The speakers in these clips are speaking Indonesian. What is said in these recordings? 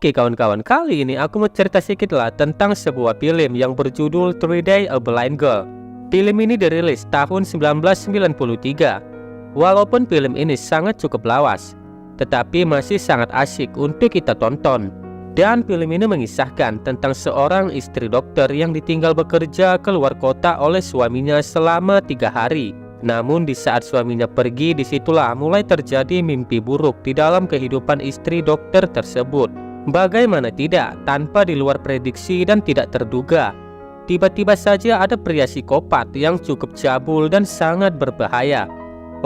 Oke kawan-kawan, kali ini aku mau cerita sedikit lah tentang sebuah film yang berjudul 3 Days a Blind Girl. Film ini dirilis tahun 1993. Walaupun film ini sangat cukup lawas, tetapi masih sangat asyik untuk kita tonton. Dan film ini mengisahkan tentang seorang istri dokter yang ditinggal bekerja keluar kota oleh suaminya selama 3 hari. Namun di saat suaminya pergi, disitulah mulai terjadi mimpi buruk di dalam kehidupan istri dokter tersebut. Bagaimana tidak, tanpa di luar prediksi dan tidak terduga, tiba-tiba saja ada pria psikopat yang cukup cabul dan sangat berbahaya.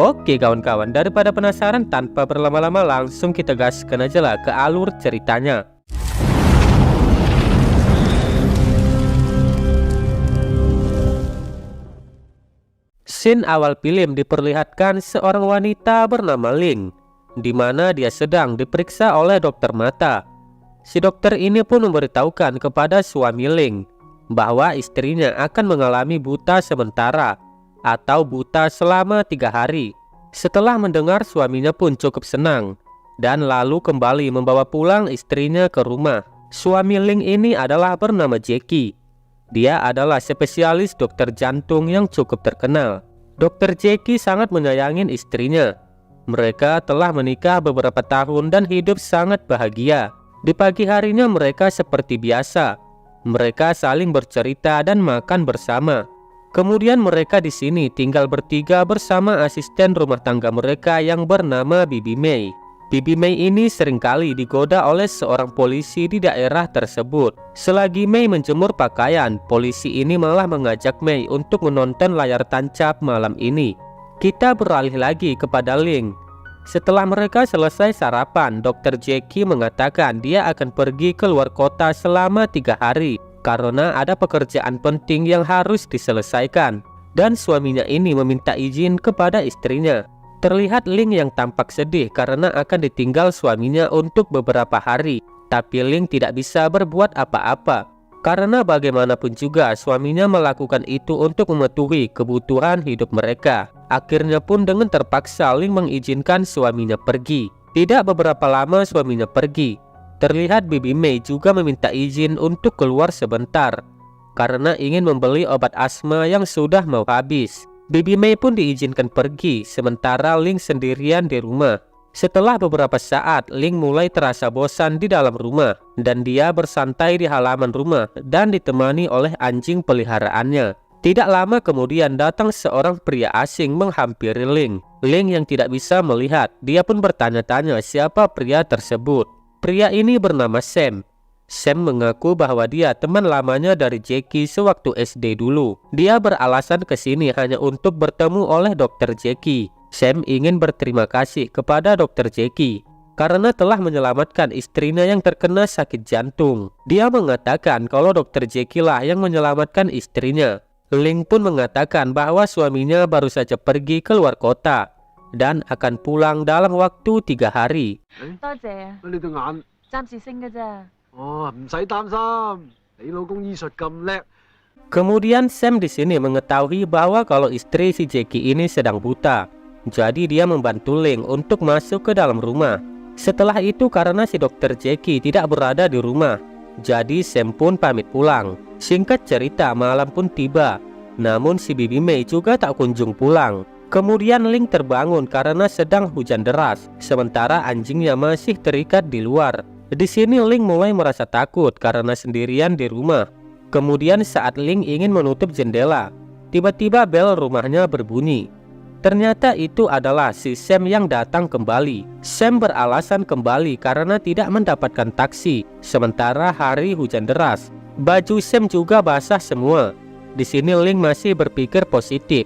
Oke kawan-kawan, daripada penasaran, tanpa berlama-lama langsung kita gaskan aja lah ke alur ceritanya. Scene awal film diperlihatkan seorang wanita bernama Ling, di mana dia sedang diperiksa oleh dokter mata. Si dokter ini pun memberitahukan kepada suami Ling bahwa istrinya akan mengalami buta sementara atau buta selama 3 hari. Setelah mendengar, suaminya pun cukup senang dan lalu kembali membawa pulang istrinya ke rumah. Suami Ling ini adalah bernama Jackie. Dia adalah spesialis dokter jantung yang cukup terkenal. Dokter Jackie sangat menyayangi istrinya. Mereka telah menikah beberapa tahun dan hidup sangat bahagia. Di pagi harinya mereka seperti biasa. Mereka saling bercerita dan makan bersama. Kemudian mereka di sini tinggal bertiga bersama asisten rumah tangga mereka yang bernama Bibi May. Bibi May ini seringkali digoda oleh seorang polisi di daerah tersebut. Selagi May menjemur pakaian, polisi ini malah mengajak May untuk menonton layar tancap malam ini. Kita beralih lagi kepada Ling. Setelah mereka selesai sarapan, Dr. Jackie mengatakan dia akan pergi keluar kota selama 3 hari karena ada pekerjaan penting yang harus diselesaikan. Dan suaminya ini meminta izin kepada istrinya. Terlihat Ling yang tampak sedih karena akan ditinggal suaminya untuk beberapa hari. Tapi Ling tidak bisa berbuat apa-apa, karena bagaimanapun juga suaminya melakukan itu untuk memenuhi kebutuhan hidup mereka. Akhirnya pun dengan terpaksa Ling mengizinkan suaminya pergi. Tidak beberapa lama suaminya pergi. Terlihat Bibi May juga meminta izin untuk keluar sebentar karena ingin membeli obat asma yang sudah mau habis. Bibi May pun diizinkan pergi, sementara Ling sendirian di rumah. Setelah beberapa saat, Ling mulai terasa bosan di dalam rumah dan dia bersantai di halaman rumah dan ditemani oleh anjing peliharaannya. Tidak lama kemudian datang seorang pria asing menghampiri Ling. Ling yang tidak bisa melihat, dia pun bertanya-tanya siapa pria tersebut. Pria ini bernama Sam. Sam mengaku bahwa dia teman lamanya dari Jackie sewaktu SD dulu. Dia beralasan ke sini hanya untuk bertemu oleh Dr. Jackie. Sam ingin berterima kasih kepada Dr. Jackie karena telah menyelamatkan istrinya yang terkena sakit jantung. Dia mengatakan kalau Dr. Jackie lah yang menyelamatkan istrinya. Ling pun mengatakan bahwa suaminya baru saja pergi keluar kota dan akan pulang dalam waktu 3 hari. Kemudian Sam di sini mengetahui bahwa kalau istri si Jackie ini sedang buta. Jadi dia membantu Ling untuk masuk ke dalam rumah. Setelah itu karena si Dr. Jackie tidak berada di rumah, jadi Sam pun pamit pulang. Singkat cerita, malam pun tiba. Namun si Bibi May juga tak kunjung pulang. Kemudian Ling terbangun karena sedang hujan deras, sementara anjingnya masih terikat di luar. Di sini Ling mulai merasa takut karena sendirian di rumah. Kemudian saat Ling ingin menutup jendela, tiba-tiba bel rumahnya berbunyi. Ternyata itu adalah si Sam yang datang kembali. Sam beralasan kembali karena tidak mendapatkan taksi, sementara hari hujan deras. Baju Sam juga basah semua. Di sini Ling masih berpikir positif.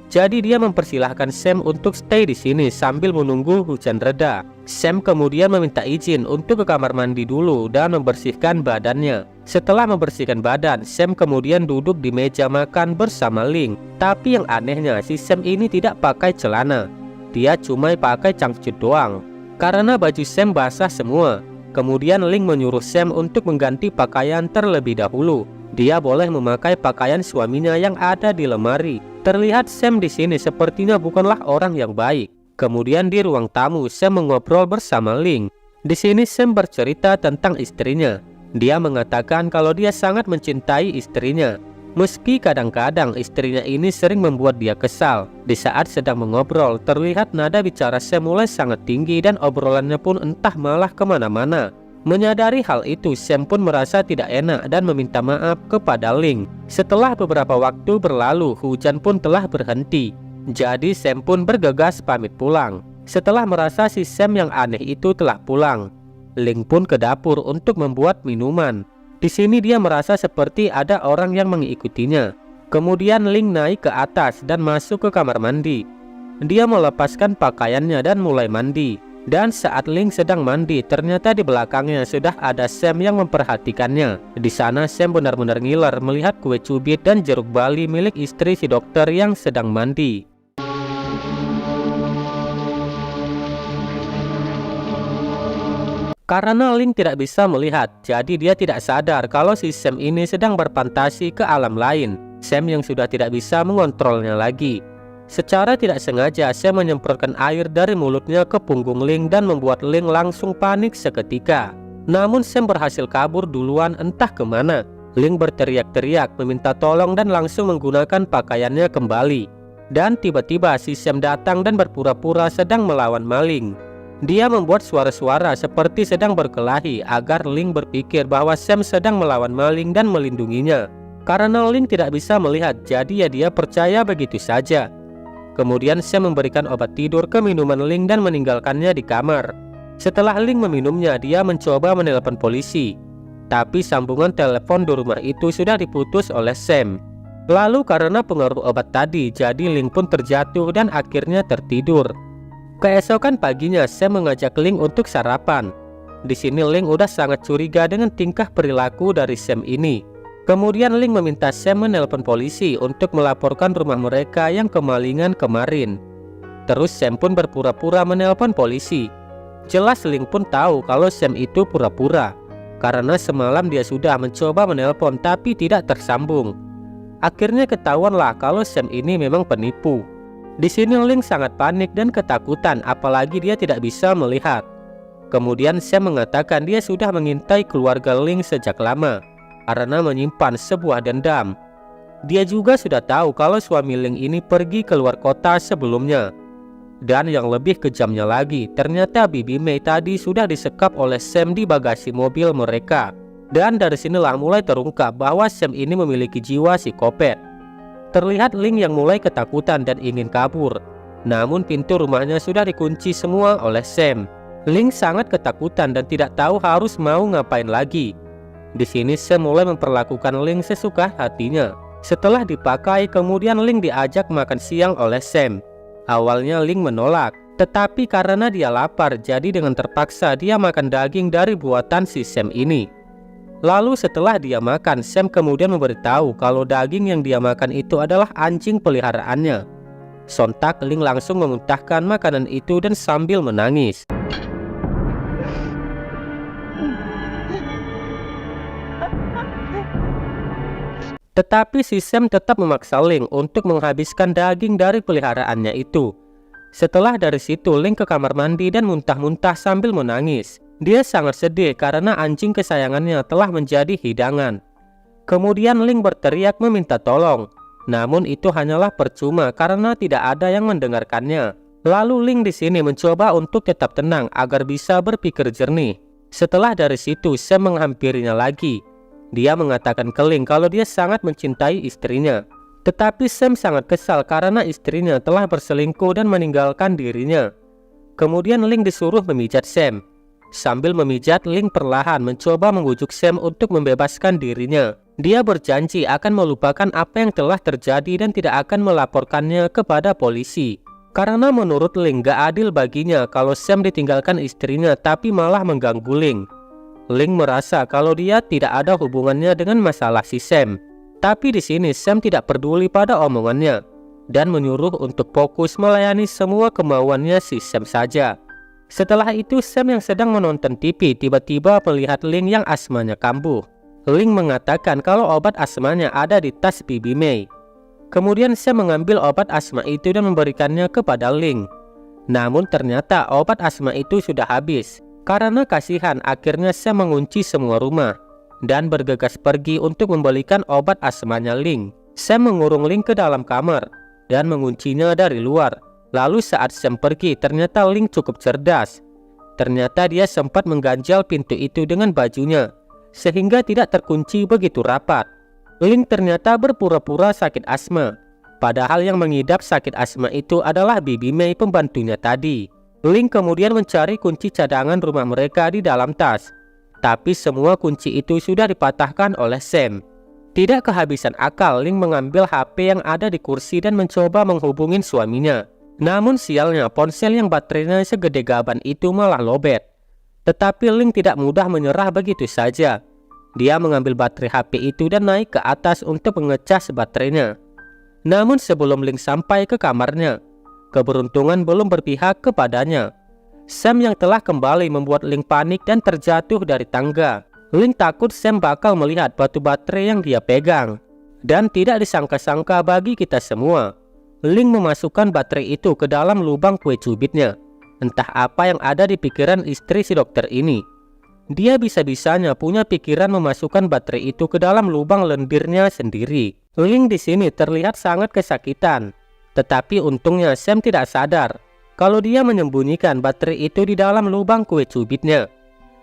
Jadi dia mempersilahkan Sam untuk stay di sini sambil menunggu hujan reda. Sam kemudian meminta izin untuk ke kamar mandi dulu dan membersihkan badannya. Setelah membersihkan badan, Sam kemudian duduk di meja makan bersama Ling. Tapi yang anehnya, si Sam ini tidak pakai celana. Dia cuma pakai cangcut doang karena baju Sam basah semua. Kemudian Ling menyuruh Sam untuk mengganti pakaian terlebih dahulu. Dia boleh memakai pakaian suaminya yang ada di lemari. Terlihat Sam di sini sepertinya bukanlah orang yang baik. Kemudian di ruang tamu, Sam mengobrol bersama Ling. Di sini Sam bercerita tentang istrinya. Dia mengatakan kalau dia sangat mencintai istrinya. Meski kadang-kadang istrinya ini sering membuat dia kesal. Di saat sedang mengobrol, terlihat nada bicara Sam mulai sangat tinggi dan obrolannya pun entah malah kemana-mana. Menyadari hal itu, Sam pun merasa tidak enak dan meminta maaf kepada Ling. Setelah beberapa waktu berlalu, hujan pun telah berhenti. Jadi Sam pun bergegas pamit pulang. Setelah merasa si Sam yang aneh itu telah pulang, Ling pun ke dapur untuk membuat minuman. Di sini dia merasa seperti ada orang yang mengikutinya. Kemudian Ling naik ke atas dan masuk ke kamar mandi. Dia melepaskan pakaiannya dan mulai mandi. Dan saat Ling sedang mandi, ternyata di belakangnya sudah ada Sam yang memperhatikannya. Di sana Sam benar-benar ngiler melihat kue cubit dan jeruk bali milik istri si dokter yang sedang mandi. Karena Ling tidak bisa melihat, jadi dia tidak sadar kalau si Sam ini sedang berfantasi ke alam lain. Sam yang sudah tidak bisa mengontrolnya lagi. Secara tidak sengaja, Sam menyemprotkan air dari mulutnya ke punggung Ling dan membuat Ling langsung panik seketika. Namun Sam berhasil kabur duluan entah kemana. Ling berteriak-teriak meminta tolong dan langsung menggunakan pakaiannya kembali. Dan tiba-tiba si Sam datang dan berpura-pura sedang melawan maling. Dia membuat suara-suara seperti sedang berkelahi agar Ling berpikir bahwa Sam sedang melawan maling dan melindunginya. Karena Ling tidak bisa melihat, jadi dia percaya begitu saja. Kemudian Sam memberikan obat tidur ke minuman Ling dan meninggalkannya di kamar. Setelah Ling meminumnya, dia mencoba menelpon polisi. Tapi sambungan telepon di rumah itu sudah diputus oleh Sam. Lalu karena pengaruh obat tadi, jadi Ling pun terjatuh dan akhirnya tertidur. Keesokan paginya, Sam mengajak Ling untuk sarapan. Di sini Ling udah sangat curiga dengan tingkah perilaku dari Sam ini. Kemudian Ling meminta Sam menelpon polisi untuk melaporkan rumah mereka yang kemalingan kemarin. Terus Sam pun berpura-pura menelpon polisi. Jelas Ling pun tahu kalau Sam itu pura-pura, karena semalam dia sudah mencoba menelpon tapi tidak tersambung. Akhirnya ketahuanlah kalau Sam ini memang penipu. Di sini Ling sangat panik dan ketakutan, apalagi dia tidak bisa melihat. Kemudian Sam mengatakan dia sudah mengintai keluarga Ling sejak lama karena menyimpan sebuah dendam. Dia juga sudah tahu kalau suami Ling ini pergi keluar kota sebelumnya. Dan yang lebih kejamnya lagi, ternyata Bibi Mei tadi sudah disekap oleh Sam di bagasi mobil mereka. Dan dari sinilah mulai terungkap bahwa Sam ini memiliki jiwa psikopat. Terlihat Ling yang mulai ketakutan dan ingin kabur. Namun pintu rumahnya sudah dikunci semua oleh Sam. Ling sangat ketakutan dan tidak tahu harus mau ngapain lagi. Di sini Sam mulai memperlakukan Ling sesuka hatinya. Setelah dipakai, kemudian Ling diajak makan siang oleh Sam. Awalnya Ling menolak, tetapi karena dia lapar, jadi dengan terpaksa dia makan daging dari buatan si Sam ini. Lalu setelah dia makan, Sam kemudian memberitahu kalau daging yang dia makan itu adalah anjing peliharaannya. Sontak Ling langsung memuntahkan makanan itu dan sambil menangis. Tetapi si Sam tetap memaksa Ling untuk menghabiskan daging dari peliharaannya itu. Setelah dari situ, Ling ke kamar mandi dan muntah-muntah sambil menangis. Dia sangat sedih karena anjing kesayangannya telah menjadi hidangan. Kemudian Ling berteriak meminta tolong. Namun itu hanyalah percuma karena tidak ada yang mendengarkannya. Lalu Ling di sini mencoba untuk tetap tenang agar bisa berpikir jernih. Setelah dari situ, Sam menghampirinya lagi. Dia mengatakan ke Ling kalau dia sangat mencintai istrinya. Tetapi Sam sangat kesal karena istrinya telah berselingkuh dan meninggalkan dirinya. Kemudian Ling disuruh memijat Sam. Sambil memijat, Ling perlahan mencoba membujuk Sam untuk membebaskan dirinya. Dia berjanji akan melupakan apa yang telah terjadi dan tidak akan melaporkannya kepada polisi. Karena menurut Ling gak adil baginya kalau Sam ditinggalkan istrinya tapi malah mengganggu Ling. Ling merasa kalau dia tidak ada hubungannya dengan masalah si Sam. Tapi di sini Sam tidak peduli pada omongannya dan menyuruh untuk fokus melayani semua kemauannya si Sam saja. Setelah itu Sam yang sedang menonton TV tiba-tiba melihat Ling yang asmanya kambuh. Ling mengatakan kalau obat asmanya ada di tas Bibi Mei. Kemudian Sam mengambil obat asma itu dan memberikannya kepada Ling. Namun ternyata obat asma itu sudah habis. Karena kasihan, akhirnya Sam mengunci semua rumah dan bergegas pergi untuk membelikan obat asmanya Ling. Sam mengurung Ling ke dalam kamar dan menguncinya dari luar. Lalu saat Sam pergi, ternyata Ling cukup cerdas. Ternyata dia sempat mengganjal pintu itu dengan bajunya, sehingga tidak terkunci begitu rapat. Ling ternyata berpura-pura sakit asma, padahal yang mengidap sakit asma itu adalah Bibi Mei, pembantunya tadi. Ling kemudian mencari kunci cadangan rumah mereka di dalam tas, tapi semua kunci itu sudah dipatahkan oleh Sam. Tidak kehabisan akal, Ling mengambil HP yang ada di kursi dan mencoba menghubungin suaminya. Namun sialnya, ponsel yang baterainya segede gaban itu malah lobet. Tetapi Ling tidak mudah menyerah begitu saja. Dia mengambil baterai HP itu dan naik ke atas untuk mengecas baterainya. Namun sebelum Ling sampai ke kamarnya, keberuntungan belum berpihak kepadanya. Sam yang telah kembali membuat Ling panik dan terjatuh dari tangga. Ling takut Sam bakal melihat batu baterai yang dia pegang. Dan tidak disangka-sangka bagi kita semua, Ling memasukkan baterai itu ke dalam lubang kue cubitnya. Entah apa yang ada di pikiran istri si dokter ini. Dia bisa-bisanya punya pikiran memasukkan baterai itu ke dalam lubang lendirnya sendiri. Ling di sini terlihat sangat kesakitan. Tetapi untungnya Sam tidak sadar kalau dia menyembunyikan baterai itu di dalam lubang kue cubitnya.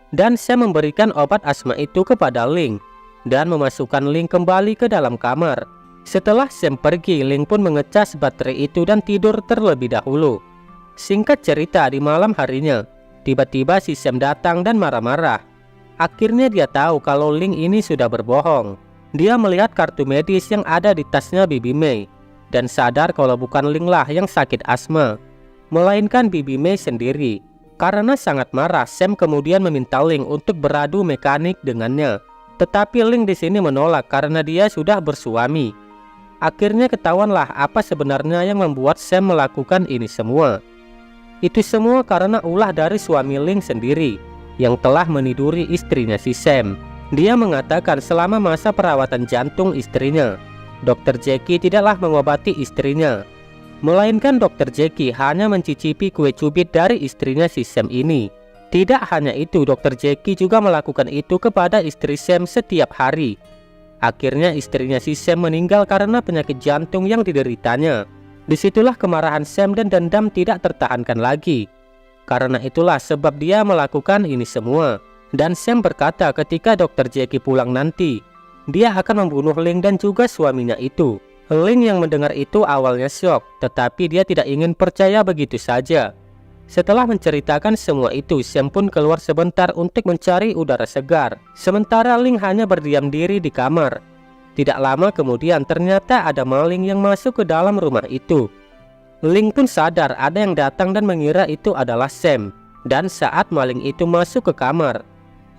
Dan Sam memberikan obat asma itu kepada Ling dan memasukkan Ling kembali ke dalam kamar. Setelah Sam pergi, Ling pun mengecas baterai itu dan tidur terlebih dahulu. Singkat cerita, di malam harinya, tiba-tiba si Sam datang dan marah-marah. Akhirnya dia tahu kalau Ling ini sudah berbohong. Dia melihat kartu medis yang ada di tasnya Bibi Mei dan sadar kalau bukan Ling lah yang sakit asma, melainkan Bibi Mei sendiri. Karena sangat marah, Sam kemudian meminta Ling untuk beradu mekanik dengannya. Tetapi Ling di sini menolak karena dia sudah bersuami. Akhirnya ketahuanlah apa sebenarnya yang membuat Sam melakukan ini semua. Itu semua karena ulah dari suami Ling sendiri yang telah meniduri istrinya si Sam. Dia mengatakan selama masa perawatan jantung istrinya, Dr. Jackie tidaklah mengobati istrinya, melainkan Dr. Jackie hanya mencicipi kue cubit dari istrinya si Sam ini. Tidak hanya itu, Dr. Jackie juga melakukan itu kepada istri Sam setiap hari. Akhirnya istrinya si Sam meninggal karena penyakit jantung yang dideritanya. Disitulah kemarahan Sam dan dendam tidak tertahankan lagi. Karena itulah sebab dia melakukan ini semua. Dan Sam berkata ketika Dr. Jackie pulang nanti, dia akan membunuh Ling dan juga suaminya itu. Ling yang mendengar itu awalnya syok, tetapi dia tidak ingin percaya begitu saja. Setelah menceritakan semua itu, Sam pun keluar sebentar untuk mencari udara segar. Sementara Ling hanya berdiam diri di kamar. Tidak lama kemudian ternyata ada maling yang masuk ke dalam rumah itu. Ling pun sadar ada yang datang dan mengira itu adalah Sam. Dan saat maling itu masuk ke kamar,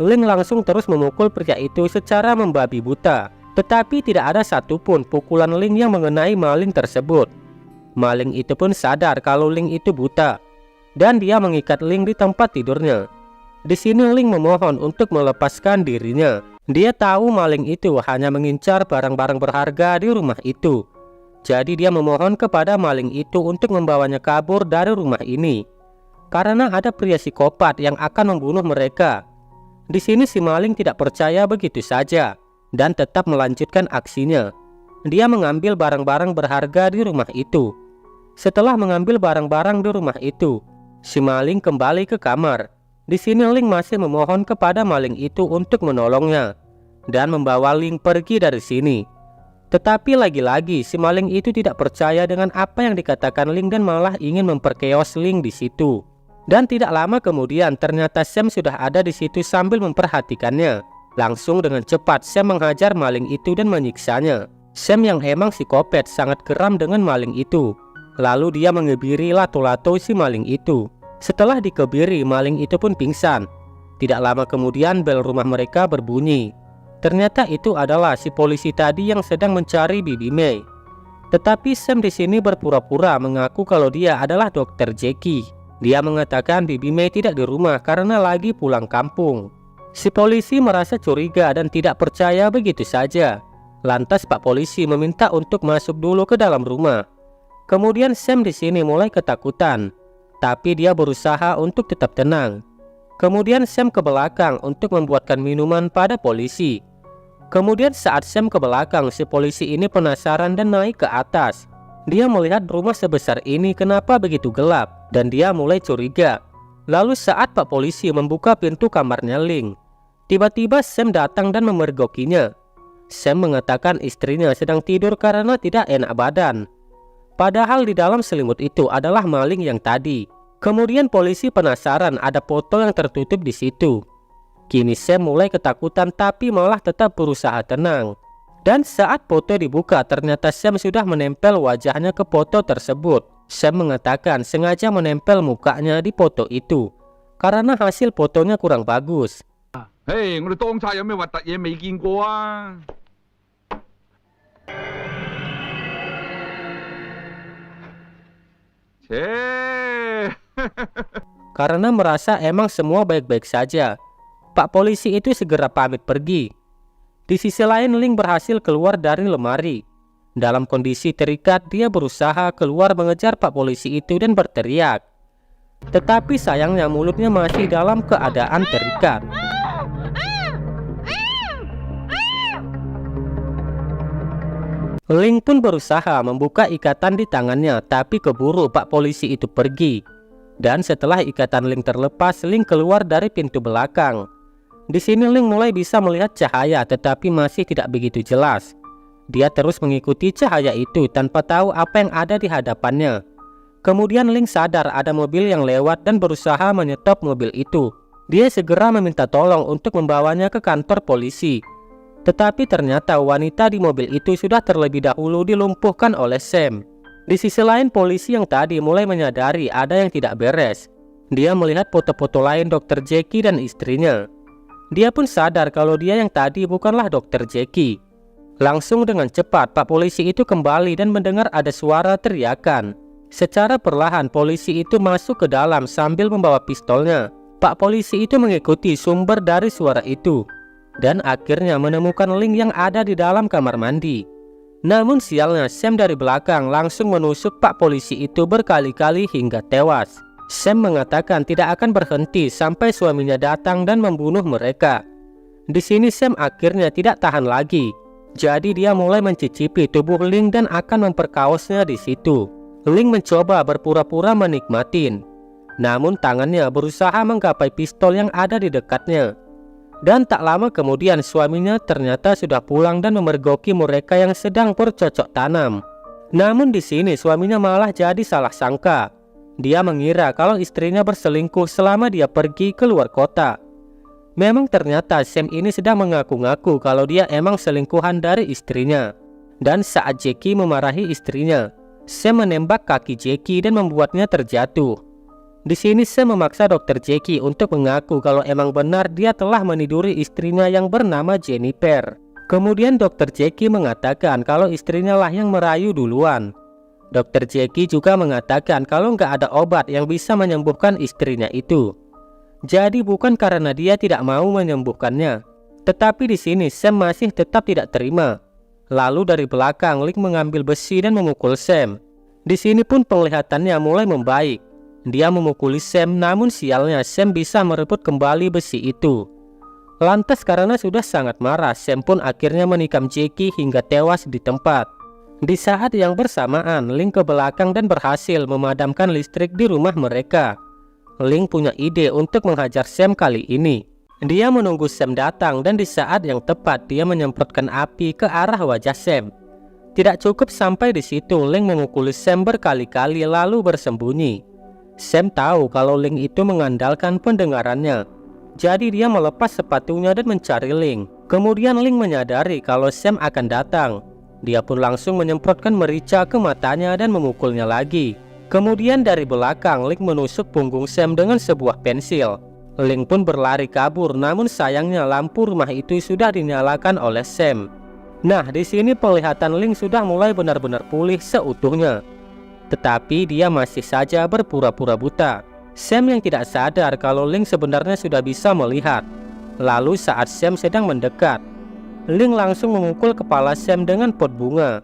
Ling langsung terus memukul pria itu secara membabi buta. Tetapi tidak ada satupun pukulan Ling yang mengenai maling tersebut. Maling itu pun sadar kalau Ling itu buta, dan dia mengikat Ling di tempat tidurnya. Di sini Ling memohon untuk melepaskan dirinya. Dia tahu maling itu hanya mengincar barang-barang berharga di rumah itu. Jadi dia memohon kepada maling itu untuk membawanya kabur dari rumah ini. Karena ada pria psikopat yang akan membunuh mereka. Di sini si maling tidak percaya begitu saja dan tetap melanjutkan aksinya. Dia mengambil barang-barang berharga di rumah itu. Setelah mengambil barang-barang di rumah itu, si maling kembali ke kamar. Di sini Ling masih memohon kepada maling itu untuk menolongnya dan membawa Ling pergi dari sini. Tetapi lagi-lagi si maling itu tidak percaya dengan apa yang dikatakan Ling dan malah ingin memperkeos Ling di situ. Dan tidak lama kemudian ternyata Sam sudah ada di situ sambil memperhatikannya. Langsung dengan cepat Sam menghajar maling itu dan menyiksanya. Sam yang emang psikopat sangat geram dengan maling itu. Lalu dia mengebiri lato-lato si maling itu. Setelah dikebiri, maling itu pun pingsan. Tidak lama kemudian bel rumah mereka berbunyi. Ternyata itu adalah si polisi tadi yang sedang mencari Bibi Mei. Tetapi Sam di sini berpura-pura mengaku kalau dia adalah Dr. Jackie. Dia mengatakan Bibi Mei tidak di rumah karena lagi pulang kampung. Si polisi merasa curiga dan tidak percaya begitu saja. Lantas Pak Polisi meminta untuk masuk dulu ke dalam rumah. Kemudian Sam di sini mulai ketakutan, tapi dia berusaha untuk tetap tenang. Kemudian Sam ke belakang untuk membuatkan minuman pada polisi. Kemudian saat Sam ke belakang, si polisi ini penasaran dan naik ke atas. Dia melihat rumah sebesar ini kenapa begitu gelap, dan dia mulai curiga. Lalu saat Pak Polisi membuka pintu kamarnya Ling, tiba-tiba Sam datang dan memergokinya. Sam mengatakan istrinya sedang tidur karena tidak enak badan. Padahal di dalam selimut itu adalah maling yang tadi. Kemudian polisi penasaran ada foto yang tertutup di situ. Kini Sam mulai ketakutan tapi malah tetap berusaha tenang. Dan saat foto dibuka ternyata Sam sudah menempel wajahnya ke foto tersebut. Sam mengatakan sengaja menempel mukanya di foto itu karena hasil fotonya kurang bagus. Hei, 我哋當賊有咩核突嘢未見過啊？ Karena merasa emang semua baik-baik saja, Pak Polisi itu segera pamit pergi. Di sisi lain, Ling berhasil keluar dari lemari. Dalam kondisi terikat, dia berusaha keluar mengejar Pak Polisi itu dan berteriak. Tetapi sayangnya mulutnya masih dalam keadaan terikat. Ling pun berusaha membuka ikatan di tangannya, tapi keburu Pak Polisi itu pergi. Dan setelah ikatan Ling terlepas, Ling keluar dari pintu belakang. Di sini Ling mulai bisa melihat cahaya, tetapi masih tidak begitu jelas. Dia terus mengikuti cahaya itu tanpa tahu apa yang ada di hadapannya. Kemudian Ling sadar ada mobil yang lewat dan berusaha menyetop mobil itu. Dia segera meminta tolong untuk membawanya ke kantor polisi. Tetapi ternyata wanita di mobil itu sudah terlebih dahulu dilumpuhkan oleh Sam. Di sisi lain, polisi yang tadi mulai menyadari ada yang tidak beres. Dia melihat foto-foto lain Dr. Jackie dan istrinya. Dia pun sadar kalau dia yang tadi bukanlah Dr. Jackie. Langsung dengan cepat Pak Polisi itu kembali dan mendengar ada suara teriakan. Secara perlahan polisi itu masuk ke dalam sambil membawa pistolnya. Pak Polisi itu mengikuti sumber dari suara itu dan akhirnya menemukan Ling yang ada di dalam kamar mandi. Namun sialnya Sam dari belakang langsung menusuk Pak Polisi itu berkali-kali hingga tewas. Sam mengatakan tidak akan berhenti sampai suaminya datang dan membunuh mereka. Di sini Sam akhirnya tidak tahan lagi. Jadi dia mulai mencicipi tubuh Ling dan akan memperkaosnya di situ. Ling mencoba berpura-pura menikmatin. Namun tangannya berusaha menggapai pistol yang ada di dekatnya. Dan tak lama kemudian suaminya ternyata sudah pulang dan memergoki mereka yang sedang bercocok tanam. Namun di sini suaminya malah jadi salah sangka. Dia mengira kalau istrinya berselingkuh selama dia pergi keluar kota. Memang ternyata Sam ini sedang mengaku-ngaku kalau dia emang selingkuhan dari istrinya. Dan saat Jackie memarahi istrinya, Sam menembak kaki Jackie dan membuatnya terjatuh. Di sini Sam memaksa Dr. Jackie untuk mengaku kalau emang benar dia telah meniduri istrinya yang bernama Jennifer. Kemudian Dr. Jackie mengatakan kalau istrinya lah yang merayu duluan. Dr. Jackie juga mengatakan kalau nggak ada obat yang bisa menyembuhkan istrinya itu. Jadi bukan karena dia tidak mau menyembuhkannya. Tetapi di sini Sam masih tetap tidak terima. Lalu dari belakang Ling mengambil besi dan memukul Sam. Di sini pun penglihatannya mulai membaik. Dia memukuli Sam, namun sialnya Sam bisa merebut kembali besi itu. Lantas karena sudah sangat marah, Sam pun akhirnya menikam Jackie hingga tewas di tempat. Di saat yang bersamaan, Ling ke belakang dan berhasil memadamkan listrik di rumah mereka. Ling punya ide untuk menghajar Sam kali ini. Dia menunggu Sam datang dan di saat yang tepat dia menyemprotkan api ke arah wajah Sam. Tidak cukup sampai di situ, Ling memukuli Sam berkali-kali lalu bersembunyi. Sam tahu kalau Ling itu mengandalkan pendengarannya. Jadi dia melepas sepatunya dan mencari Ling. Kemudian Ling menyadari kalau Sam akan datang. Dia pun langsung menyemprotkan merica ke matanya dan memukulnya lagi. Kemudian dari belakang Ling menusuk punggung Sam dengan sebuah pensil. Ling pun berlari kabur, namun sayangnya lampu rumah itu sudah dinyalakan oleh Sam. Nah, di sini penglihatan Ling sudah mulai benar-benar pulih seutuhnya. Tetapi dia masih saja berpura-pura buta. Sam yang tidak sadar kalau Ling sebenarnya sudah bisa melihat. Lalu saat Sam sedang mendekat, Ling langsung memukul kepala Sam dengan pot bunga.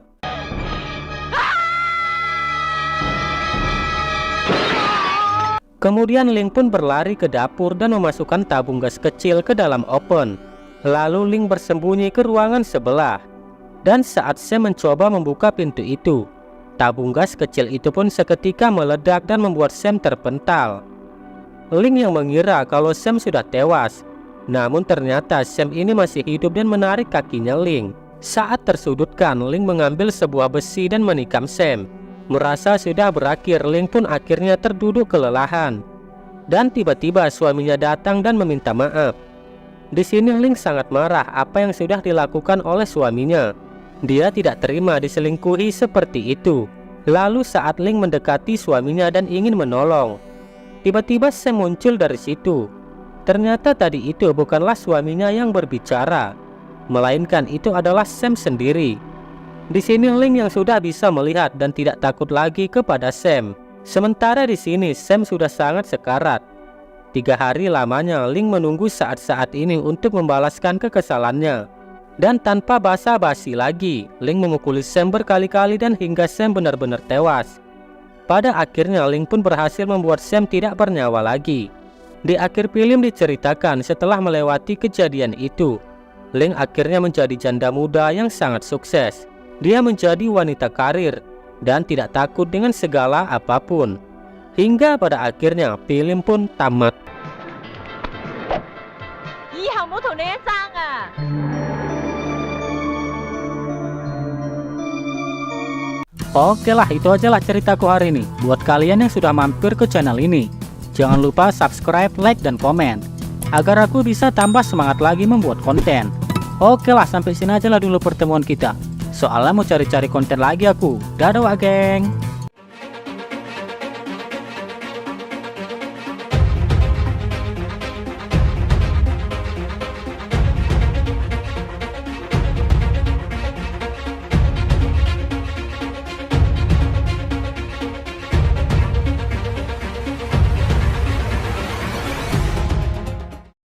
Kemudian Ling pun berlari ke dapur dan memasukkan tabung gas kecil ke dalam oven. Lalu Ling bersembunyi ke ruangan sebelah. Dan saat Sam mencoba membuka pintu itu, tabung gas kecil itu pun seketika meledak dan membuat Sam terpental. Ling yang mengira kalau Sam sudah tewas, namun ternyata Sam ini masih hidup dan menarik kakinya Ling. Saat tersudutkan, Ling mengambil sebuah besi dan menikam Sam. Merasa sudah berakhir, Ling pun akhirnya terduduk kelelahan. Dan tiba-tiba suaminya datang dan meminta maaf. Di sini Ling sangat marah apa yang sudah dilakukan oleh suaminya. Dia tidak terima diselingkuhi seperti itu. Lalu saat Ling mendekati suaminya dan ingin menolong, tiba-tiba Sam muncul dari situ. Ternyata tadi itu bukanlah suaminya yang berbicara, melainkan itu adalah Sam sendiri. Di sini Ling yang sudah bisa melihat dan tidak takut lagi kepada Sam. Sementara di sini Sam sudah sangat sekarat. 3 hari lamanya Ling menunggu saat-saat ini untuk membalaskan kekesalannya. Dan tanpa basa-basi lagi, Ling memukuli Sam berkali-kali dan hingga Sam benar-benar tewas. Pada akhirnya Ling pun berhasil membuat Sam tidak bernyawa lagi. Di akhir film diceritakan setelah melewati kejadian itu, Ling akhirnya menjadi janda muda yang sangat sukses. Dia menjadi wanita karir dan tidak takut dengan segala apapun. Hingga pada akhirnya film pun tamat. 以後唔好同你一爭啊！ Oke lah, itu aja lah ceritaku hari ini. Buat kalian yang sudah mampir ke channel ini, jangan lupa subscribe, like, dan komen, agar aku bisa tambah semangat lagi membuat konten. Oke lah, sampai sini aja lah dulu pertemuan kita. Soalnya mau cari-cari konten lagi aku. Dadah geng.